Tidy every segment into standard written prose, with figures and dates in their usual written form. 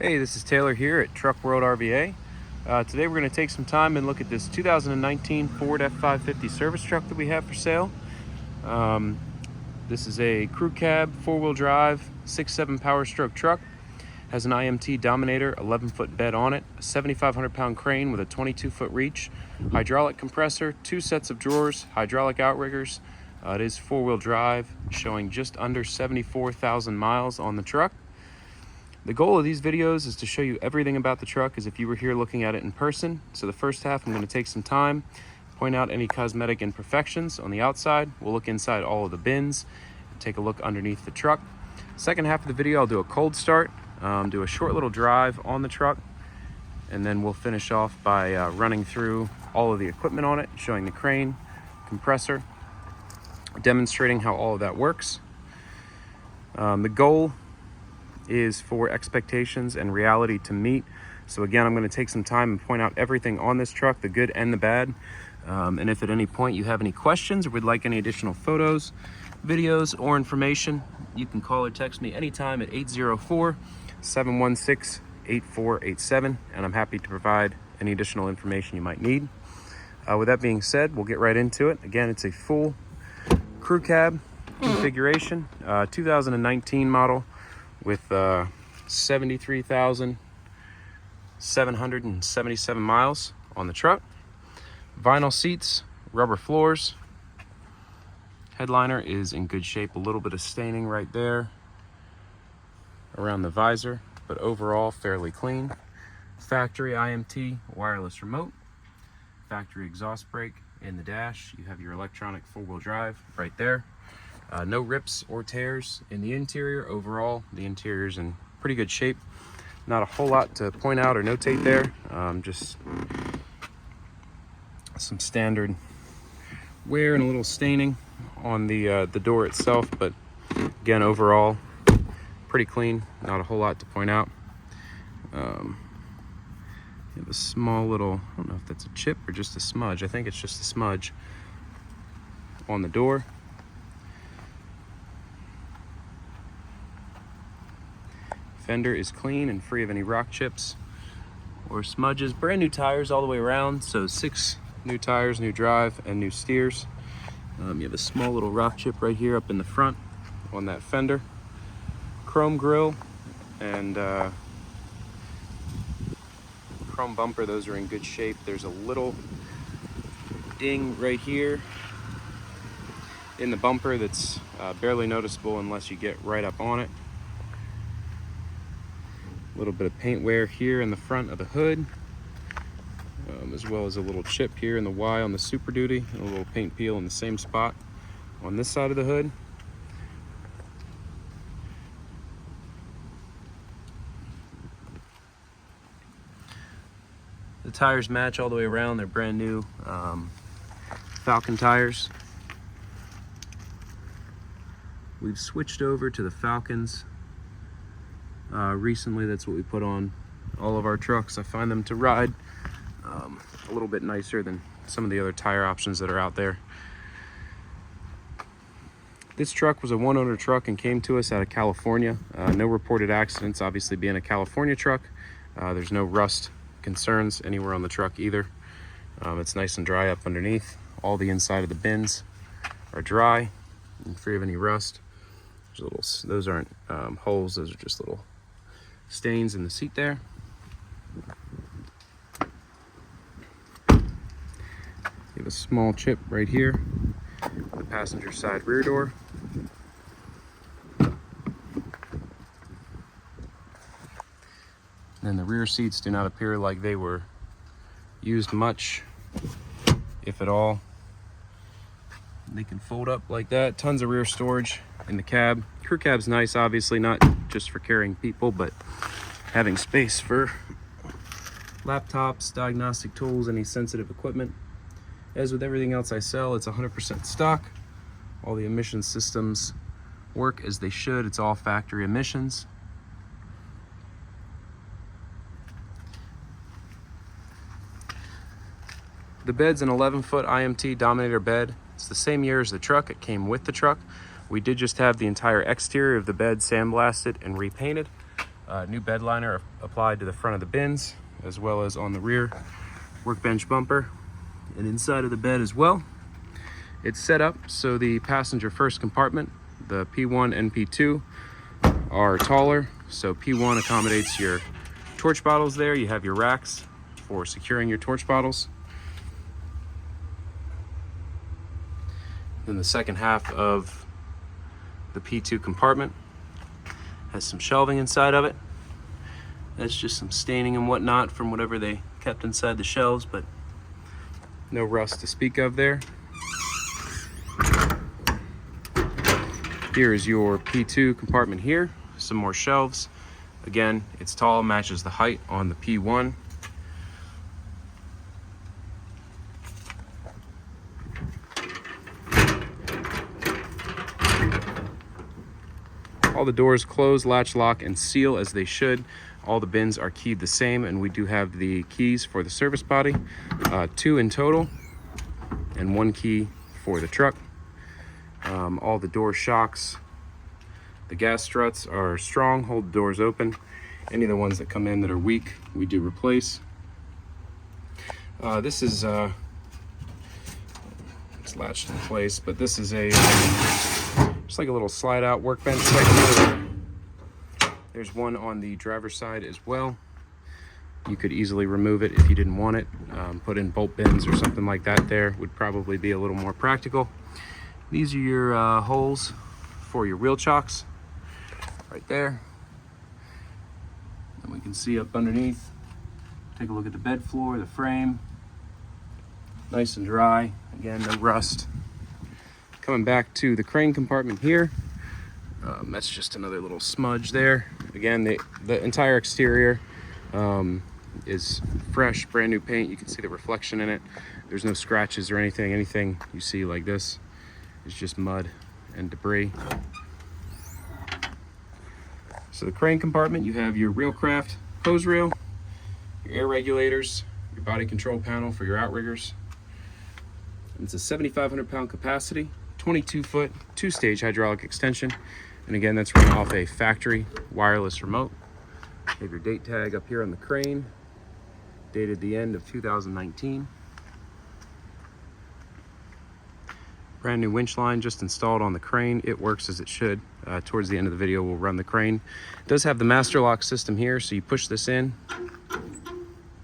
Hey, this is Taylor here at Truck World RVA. Today we're going to take some time and look at this 2019 Ford F550 service truck that we have for sale. This is a crew cab, four-wheel drive, 6.7 power stroke truck. Has an IMT Dominator 11-foot bed on it, a 7,500-pound crane with a 22-foot reach, hydraulic compressor, 2 sets of drawers, hydraulic outriggers. It is four-wheel drive, showing just under 74,000 miles on the truck. The goal of these videos is to show you everything about the truck as if you were here looking at it in person. So the first half, I'm going to take some time, point out any cosmetic imperfections on the outside. We'll look inside all of the bins, take a look underneath the truck. Second half of the video, I'll do a cold start, do a short little drive on the truck, and then we'll finish off by running through all of the equipment on it, showing the crane, compressor, demonstrating how all of that works. The goal is for expectations and reality to meet. So again, I'm going to take some time and point out everything on this truck, the good and the bad. And if at any point you have any questions or would like any additional photos, videos, or information, you can call or text me anytime at 804-716-8487, and I'm happy to provide any additional information you might need. With that being said, we'll get right into it. Again, it's a full crew cab configuration, 2019 model, with 73,777 miles on the truck. Vinyl seats, rubber floors. Headliner is in good shape, a little bit of staining right there around the visor, but overall fairly clean. Factory IMT wireless remote. Factory exhaust brake in the dash. You have your electronic four-wheel drive right there. No rips or tears in the interior. Overall, the interior's in pretty good shape. Not a whole lot to point out or notate there. Just some standard wear and a little staining on the door itself, but again, overall, pretty clean. Not a whole lot to point out. You have a small little, I don't know if that's a chip or just a smudge. I think it's just a smudge on the door. Fender is clean and free of any rock chips or smudges. Brand new tires all the way around, so 6 new tires, new drive, and new steers. You have a small little rock chip right here up in the front on that fender. Chrome grille and chrome bumper, those are in good shape. There's a little ding right here in the bumper that's barely noticeable unless you get right up on it. A little bit of paint wear here in the front of the hood, as well as a little chip here in the Y on the Super Duty, and a little paint peel in the same spot on this side of the hood. The tires match all the way around. They're brand new Falcon tires. We've switched over to the Falcons recently. That's what we put on all of our trucks. I find them to ride a little bit nicer than some of the other tire options that are out there. This truck was a one-owner truck and came to us out of California. No reported accidents, obviously being a California truck. There's no rust concerns anywhere on the truck either. It's nice and dry up underneath. All the inside of the bins are dry and free of any rust. Those aren't holes, those are just little stains in the seat there. You have a small chip right here, the passenger side rear door. And the rear seats do not appear like they were used much, if at all. They can fold up like that. Tons of rear storage in the cab. Crew cab's nice, obviously, not just for carrying people, but having space for laptops, diagnostic tools, any sensitive equipment. As with everything else I sell, it's 100% stock. All the emission systems work as they should. It's all factory emissions. The bed's an 11-foot IMT Dominator bed. It's the same year as the truck. It came with the truck. We did just have the entire exterior of the bed sandblasted and repainted. New bed liner applied to the front of the bins, as well as on the rear workbench bumper and inside of the bed as well. It's set up so the passenger first compartment, the P1 and P2, are taller. So P1 accommodates your torch bottles there. You have your racks for securing your torch bottles. Then the second half of the P2 compartment has some shelving inside of it. That's just some staining and whatnot from whatever they kept inside the shelves, but no rust to speak of there. Here is your P2 compartment here. Some more shelves. Again, it's tall, matches the height on the P1. All the doors close, latch, lock, and seal as they should. All the bins are keyed the same, and we do have the keys for the service body, 2 in total, and 1 key for the truck. All the door shocks, the gas struts are strong, hold the doors open. Any of the ones that come in that are weak, we do replace. This is it's latched in place, but this is a just like a little slide out workbench right here. There's one on the driver's side as well. You could easily remove it if you didn't want it. Put in bolt bins or something like that there would probably be a little more practical. These are your holes for your wheel chocks right there. And we can see up underneath. Take a look at the bed floor, the frame. Nice and dry. Again, no rust. Coming back to the crane compartment here. That's just another little smudge there. Again, the entire exterior is fresh, brand new paint. You can see the reflection in it. There's no scratches or anything. Anything you see like this is just mud and debris. So the crane compartment, you have your Railcraft hose reel, your air regulators, your body control panel for your outriggers. It's a 7,500 pound capacity, 22-foot, 2-stage hydraulic extension. And again, that's run off a factory wireless remote. You have your date tag up here on the crane, dated the end of 2019. Brand new winch line just installed on the crane. It works as it should. Towards the end of the video, we'll run the crane. It does have the master lock system here, so you push this in.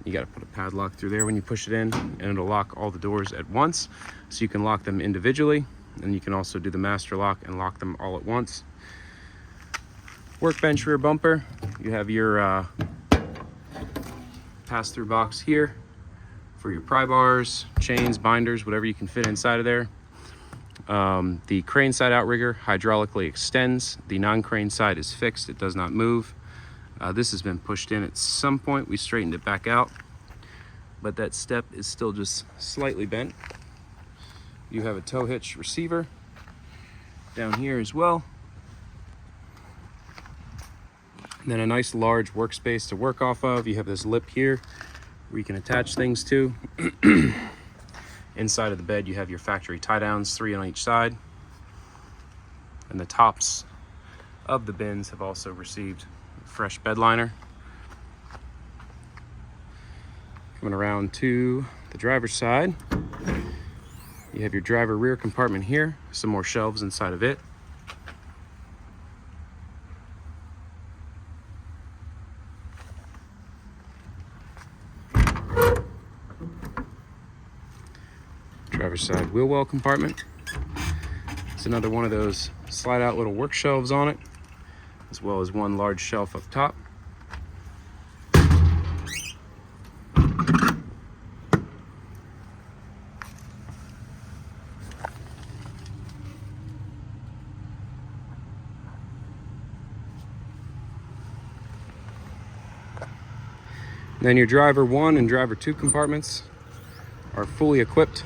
You got to put a padlock through there when you push it in, and it'll lock all the doors at once. So you can lock them individually, and you can also do the master lock and lock them all at once. Workbench rear bumper. You have your pass-through box here for your pry bars, chains, binders, whatever you can fit inside of there. The crane side outrigger hydraulically extends. The non-crane side is fixed. It does not move. This has been pushed in at some point. We straightened it back out, but that step is still just slightly bent. You have a tow hitch receiver down here as well. And then a nice large workspace to work off of. You have this lip here where you can attach things to. Inside of the bed, you have your factory tie downs, 3 on each side. And the tops of the bins have also received fresh bed liner. Coming around to the driver's side, you have your driver rear compartment here, some more shelves inside of it. Driver's side wheel well compartment. It's another one of those slide out little work shelves on it, as well as one large shelf up top. Then your driver 1 and driver 2 compartments are fully equipped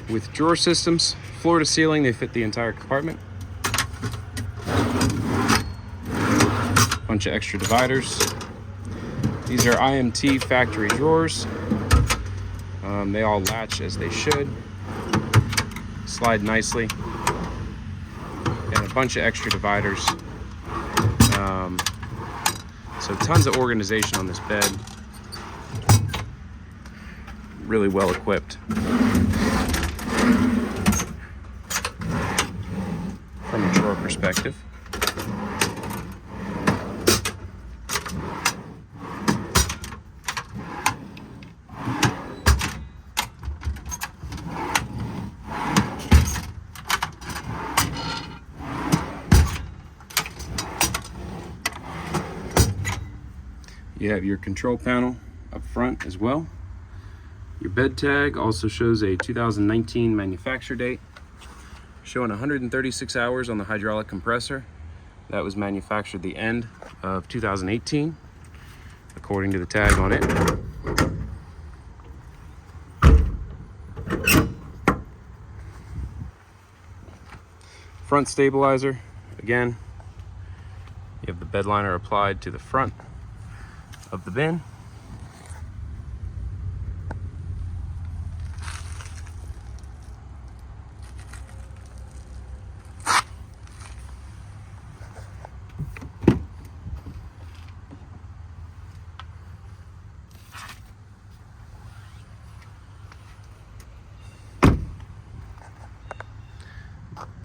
with drawer systems, floor to ceiling. They fit the entire compartment. Bunch of extra dividers. These are IMT factory drawers. They all latch as they should, slide nicely, and a bunch of extra dividers So tons of organization on this bed. Really well equipped. From a drawer perspective. You have your control panel up front as well. Your bed tag also shows a 2019 manufacture date, showing 136 hours on the hydraulic compressor. That was manufactured the end of 2018, according to the tag on it. Front stabilizer, again, you have the bed liner applied to the front of the bin.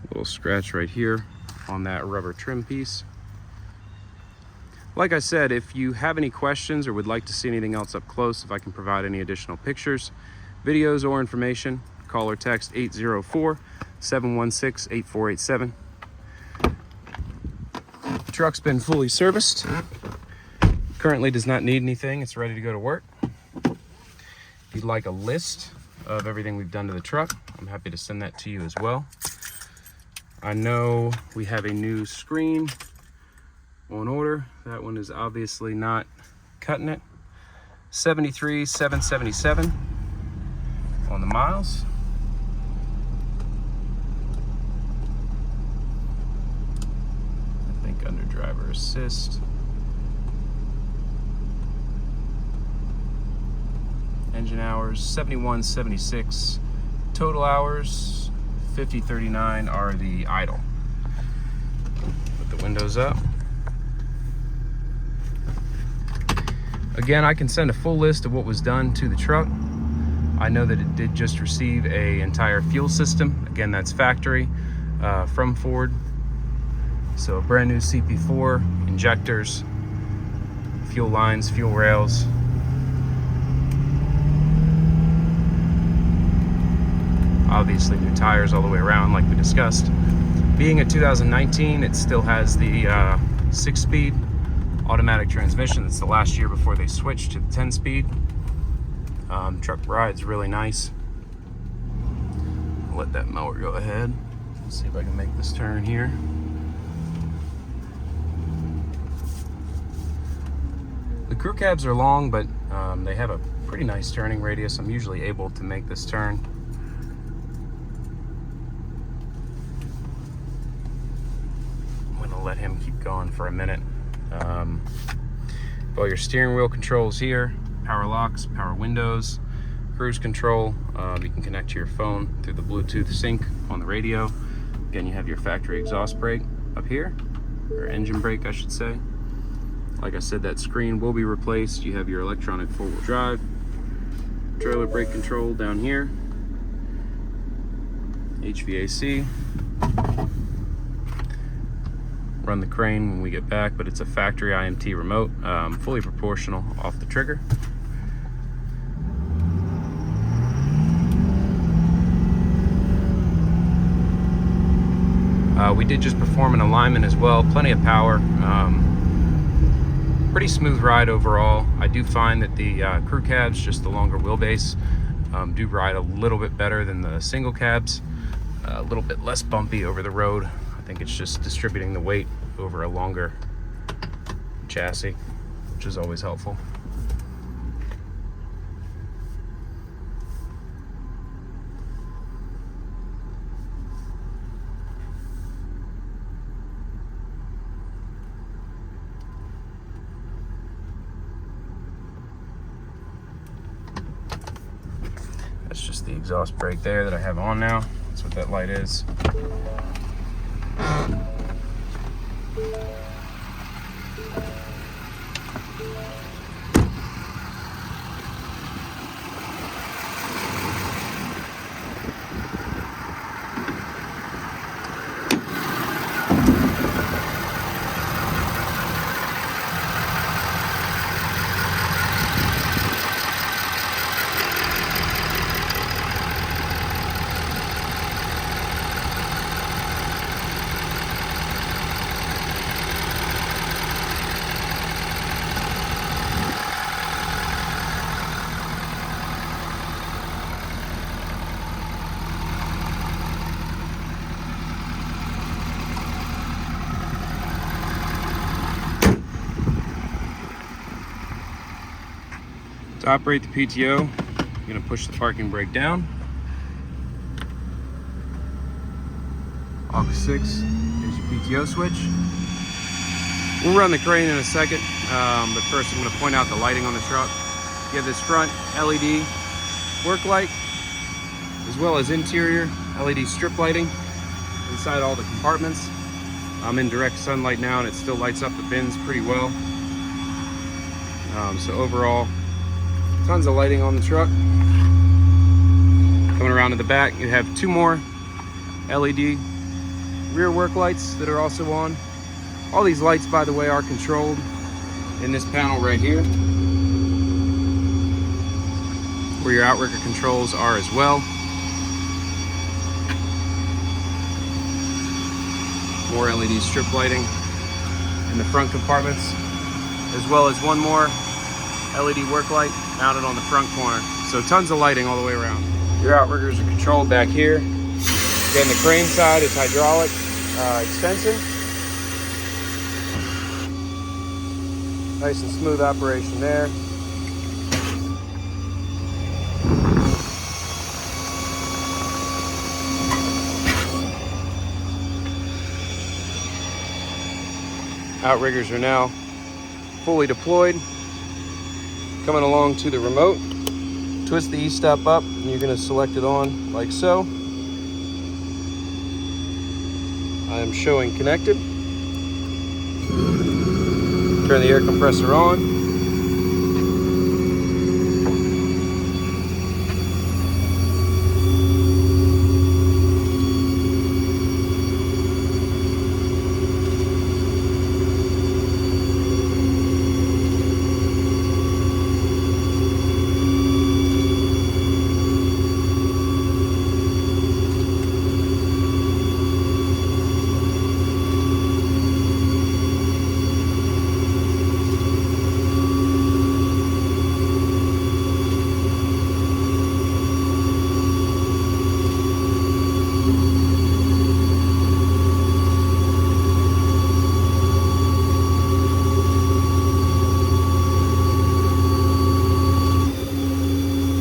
Little scratch right here on that rubber trim piece. Like I said, if you have any questions or would like to see anything else up close, if I can provide any additional pictures, videos, or information, call or text 804-716-8487. The truck's been fully serviced. Currently does not need anything. It's ready to go to work. If you'd like a list of everything we've done to the truck, I'm happy to send that to you as well. I know we have a new screen on order. That one is obviously not cutting it. 73,777 on the miles. I think under driver assist. Engine hours 7176. Total hours 5039 are the idle. Put the windows up. Again, I can send a full list of what was done to the truck. I know that it did just receive an entire fuel system. Again, that's factory from Ford. So brand new CP4, injectors, fuel lines, fuel rails. Obviously new tires all the way around like we discussed. Being a 2019, it still has the 6-speed automatic transmission. It's the last year before they switched to the 10-speed. Truck rides really nice. I'll let that mower go ahead. Let's see if I can make this turn here. The crew cabs are long, but they have a pretty nice turning radius. I'm usually able to make this turn. Let him keep going for a minute. All your steering wheel controls here, power locks, power windows, cruise control. You can connect to your phone through the Bluetooth sync on the radio. Again, you have your factory exhaust brake up here, or engine brake I should say. Like I said, that screen will be replaced. You have your electronic four-wheel drive, trailer brake control down here, HVAC. Run the crane when we get back, but it's a factory IMT remote, fully proportional off the trigger. We did just perform an alignment as well, plenty of power. Pretty smooth ride overall. I do find that the crew cabs, just the longer wheelbase, do ride a little bit better than the single cabs. A little bit less bumpy over the road. I think it's just distributing the weight over a longer chassis, which is always helpful. That's just the exhaust brake there that I have on now. That's what that light is. To operate the PTO, you're going to push the parking brake down. Aux 6 is your PTO switch. We'll run the crane in a second, but first I'm going to point out the lighting on the truck. You have this front LED work light, as well as interior LED strip lighting inside all the compartments. I'm in direct sunlight now and it still lights up the bins pretty well. So overall, tons of lighting on the truck. Coming around to the back, you have two more LED rear work lights that are also on. All these lights, by the way, are controlled in this panel right here, where your outrigger controls are as well. More LED strip lighting in the front compartments, as well as one more LED work light mounted on the front corner. So tons of lighting all the way around. Your outriggers are controlled back here. Again, the crane side is hydraulic extension. Nice and smooth operation there. Outriggers are now fully deployed. Coming along to the remote, twist the E-stop up and you're going to select it on like so. I am showing connected. Turn the air compressor on.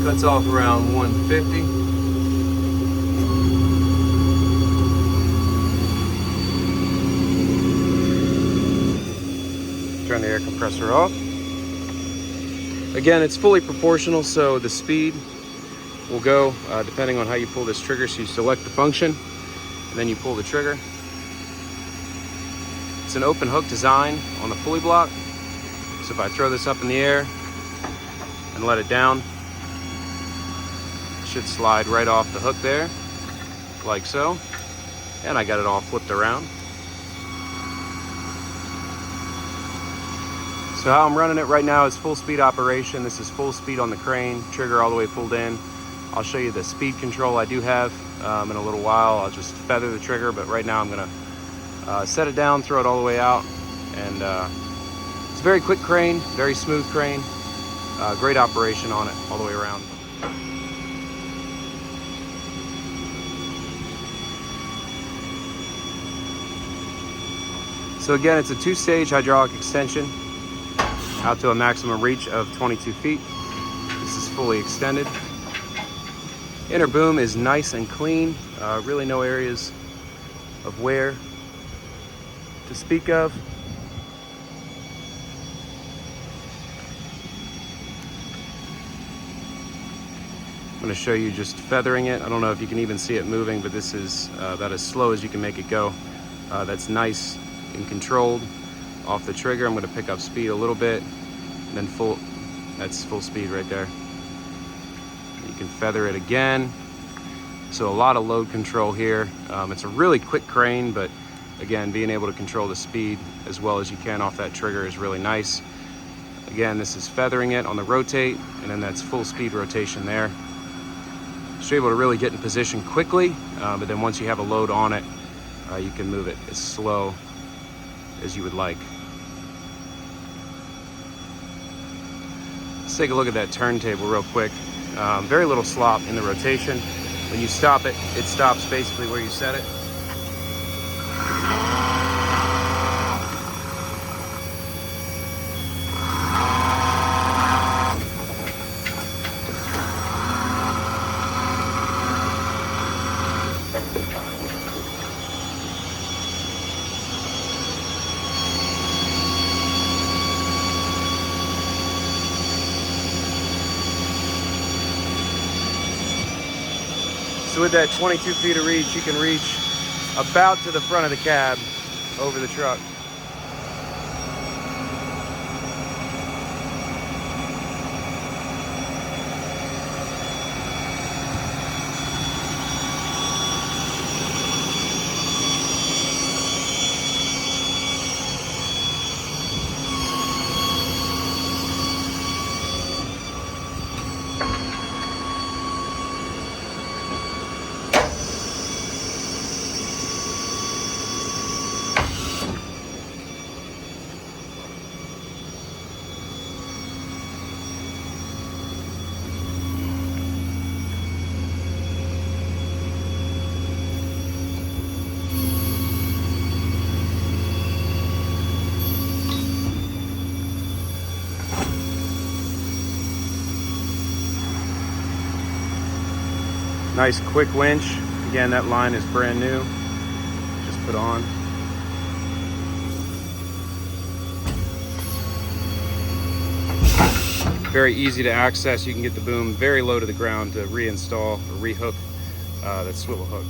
Cuts off around 150. Turn the air compressor off. Again, it's fully proportional, so the speed will go depending on how you pull this trigger. So you select the function, and then you pull the trigger. It's an open hook design on the pulley block. So if I throw this up in the air and let it down, should slide right off the hook there, like so. And I got it all flipped around. So how I'm running it right now is full speed operation. This is full speed on the crane, trigger all the way pulled in. I'll show you the speed control I do have in a little while. I'll just feather the trigger, but right now I'm gonna set it down, throw it all the way out. And it's a very quick crane, very smooth crane. Great operation on it all the way around. So again, it's a two-stage hydraulic extension out to a maximum reach of 22 feet. This is fully extended. Inner boom is nice and clean. Really no areas of wear to speak of. I'm going to show you just feathering it. I don't know if you can even see it moving, but this is about as slow as you can make it go. That's nice and controlled off the trigger. I'm going to pick up speed a little bit, and then that's full speed right there. You can feather it again. So a lot of load control here. It's a really quick crane, but again, being able to control the speed as well as you can off that trigger is really nice. Again, this is feathering it on the rotate, and then that's full speed rotation there. So you're able to really get in position quickly, but then once you have a load on it, you can move it as slow as you would like. Let's take a look at that turntable real quick. Very little slop in the rotation. When you stop it, it stops basically where you set it. So with that 22 feet of reach, you can reach about to the front of the cab over the truck. Nice quick winch. Again, that line is brand new. Just put on. Very easy to access. You can get the boom very low to the ground to reinstall or rehook that swivel hook.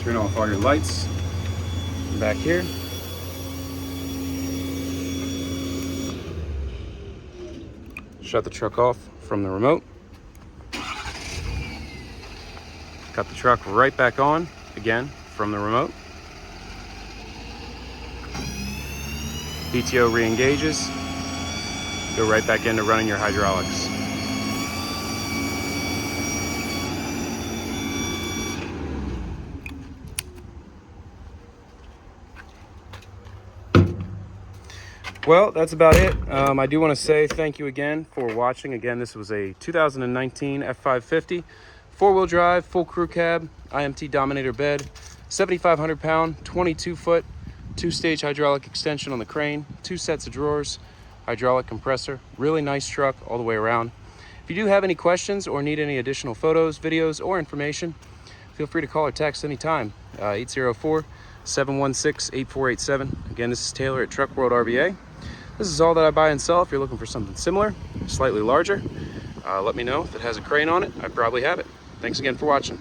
Turn off all your lights back here. Shut the truck off from the remote. Cut the truck right back on again from the remote. PTO re-engages. Go right back into running your hydraulics. Well, that's about it. I do want to say thank you again for watching. Again, this was a 2019 F550, four-wheel drive, full crew cab, IMT Dominator bed, 7,500 pound, 22 foot, two-stage hydraulic extension on the crane, 2 sets of drawers, hydraulic compressor. Really nice truck all the way around. If you do have any questions or need any additional photos, videos, or information, feel free to call or text anytime. 804-716-8487. Again, this is Taylor at Truck World RVA. This is all that I buy and sell. If you're looking for something similar, slightly larger, let me know. If it has a crane on it, I probably have it. Thanks again for watching.